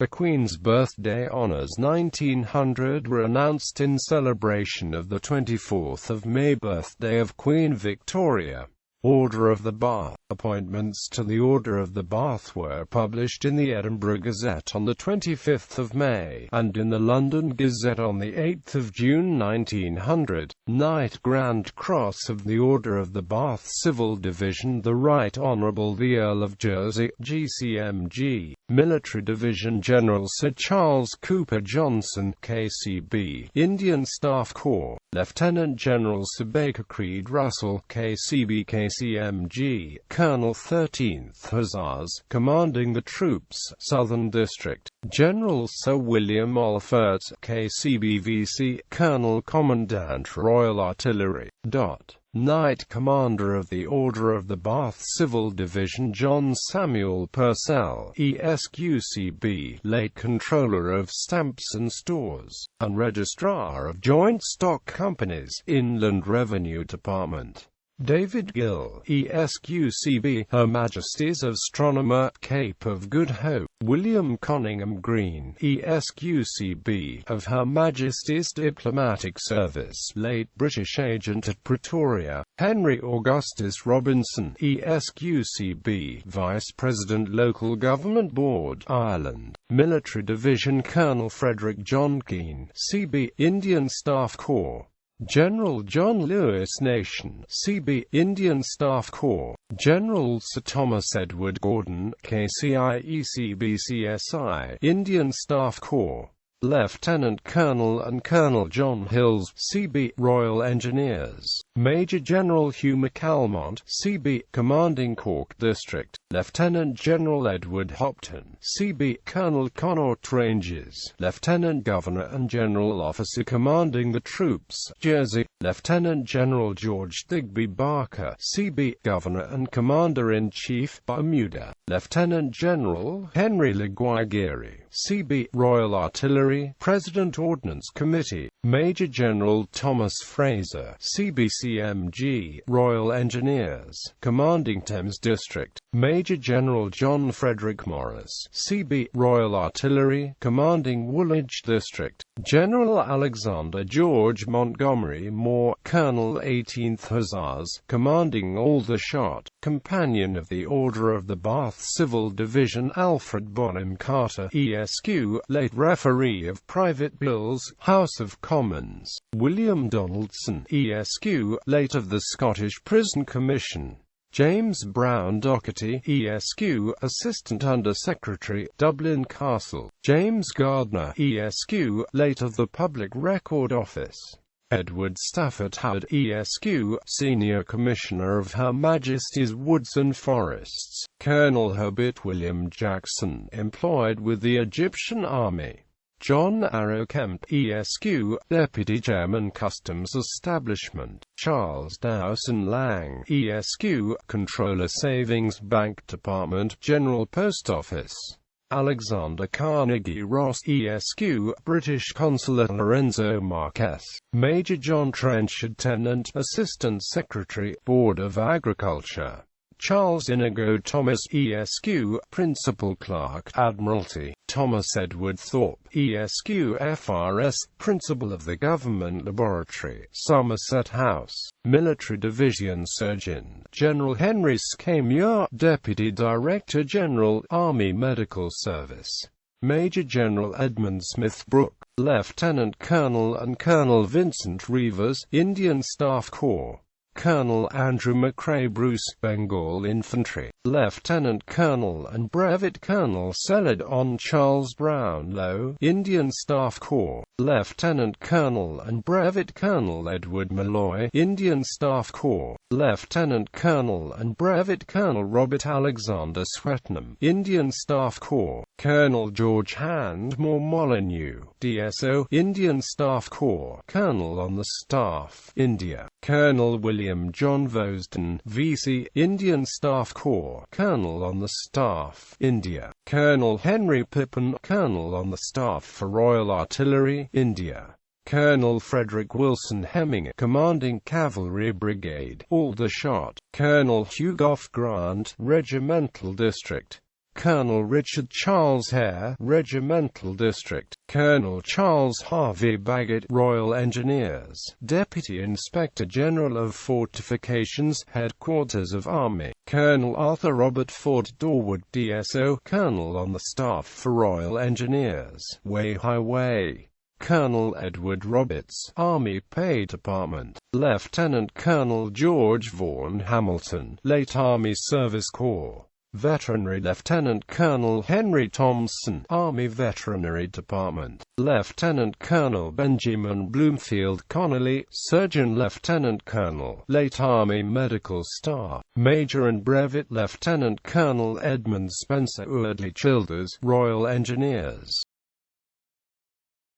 The Queen's birthday honours 1900 were announced in celebration of the 24th of May birthday of Queen Victoria. Order of the Bath. Appointments to the Order of the Bath were published in the Edinburgh Gazette on the 25th of May, and in the London Gazette on the 8th of June 1900. Knight Grand Cross of the Order of the Bath Civil Division the Right Honourable the Earl of Jersey, GCMG. Military Division General Sir Charles Cooper Johnson, KCB. Indian Staff Corps. Lieutenant General Sir Baker Creed Russell, KCB KCMG. Colonel 13th Hussars, commanding the troops, Southern District. General Sir William Alford, KCBVC. Colonel Commandant Royal Artillery. Knight Commander of the Order of the Bath Civil Division John Samuel Purcell, ESQCB, late Controller of Stamps and Stores, and Registrar of Joint Stock Companies, Inland Revenue Department. David Gill, ESQCB, Her Majesty's Astronomer, Cape of Good Hope. William Conyngham Green, ESQCB, of Her Majesty's Diplomatic Service, late British Agent at Pretoria. Henry Augustus Robinson, ESQCB, Vice President Local Government Board, Ireland. Military Division Colonel Frederick John Keane, CB, Indian Staff Corps. General John Lewis Nation, CB, Indian Staff Corps. General Sir Thomas Edward Gordon, KCIECBCSI, Indian Staff Corps. Lieutenant Colonel and Colonel John Hills, CB, Royal Engineers. Major General Hugh McAlmont, CB, commanding Cork District. Lieutenant General Edward Hopton, CB, Colonel Connaught Ranges. Lieutenant Governor and General Officer commanding the troops, Jersey. Lieutenant General George Digby Barker, CB, Governor and Commander-in-Chief, Bermuda. Lieutenant General Henry Leguigere, CB, Royal Artillery. President Ordnance Committee. Major General Thomas Fraser, CBCMG, Royal Engineers, commanding Thames District. Major General John Frederick Morris, CB, Royal Artillery, commanding Woolwich District. General Alexander George Montgomery Moore, Colonel 18th Hussars, commanding Aldershot. Companion of the Order of the Bath Civil Division Alfred Bonham Carter, ESQ, late Referee of Private Bills, House of Commons. William Donaldson, ESQ, late of the Scottish Prison Commission. James Brown Docherty, ESQ, Assistant Under Secretary, Dublin Castle. James Gardner, ESQ, late of the Public Record Office. Edward Stafford Howard, ESQ, Senior Commissioner of Her Majesty's Woods and Forests. Colonel Herbert William Jackson, employed with the Egyptian Army. John Arrow Kemp, ESQ, Deputy Chairman Customs Establishment. Charles Dowson Lang, ESQ, Controller Savings Bank Department, General Post Office. Alexander Carnegie Ross, ESQ, British Consul at Lorenzo Marquess. Major John Trenchard Tennant, Assistant Secretary, Board of Agriculture. Charles Inigo Thomas, ESQ, Principal Clerk, Admiralty. Thomas Edward Thorpe, ESQ, FRS, Principal of the Government Laboratory, Somerset House. Military Division Surgeon General Henry Scamure, Deputy Director General, Army Medical Service. Major General Edmund Smith Brooke. Lieutenant Colonel and Colonel Vincent Reavers, Indian Staff Corps. Colonel Andrew McCrae Bruce, Bengal Infantry. Lieutenant Colonel and Brevet Colonel Celadon Charles Brownlow, Indian Staff Corps. Lieutenant Colonel and Brevet Colonel Edward Malloy, Indian Staff Corps. Lieutenant Colonel and Brevet Colonel Robert Alexander Swetnam, Indian Staff Corps. Colonel George Handmore Molyneux, DSO, Indian Staff Corps. Colonel on the Staff, India. Colonel William John Vosden, VC, Indian Staff Corps. Colonel on the Staff, India. Colonel Henry Pippin, Colonel on the Staff for Royal Artillery, India. Colonel Frederick Wilson Hemming, commanding Cavalry Brigade, Aldershot. Colonel Hugh Gough Grant, Regimental District. Colonel Richard Charles Hare, Regimental District, Colonel Charles Harvey Bagot, Royal Engineers, Deputy Inspector General of Fortifications, Headquarters of Army, Colonel Arthur Robert Ford Dorwood, DSO, Colonel on the Staff for Royal Engineers, Way Highway, Colonel Edward Roberts, Army Pay Department, Lieutenant Colonel George Vaughan Hamilton, late Army Service Corps, Veterinary Lieutenant Colonel Henry Thompson, Army Veterinary Department, Lieutenant Colonel Benjamin Bloomfield Connolly, Surgeon Lieutenant Colonel, late Army Medical Staff, Major and Brevet Lieutenant Colonel Edmund Spencer Eardley Childers, Royal Engineers.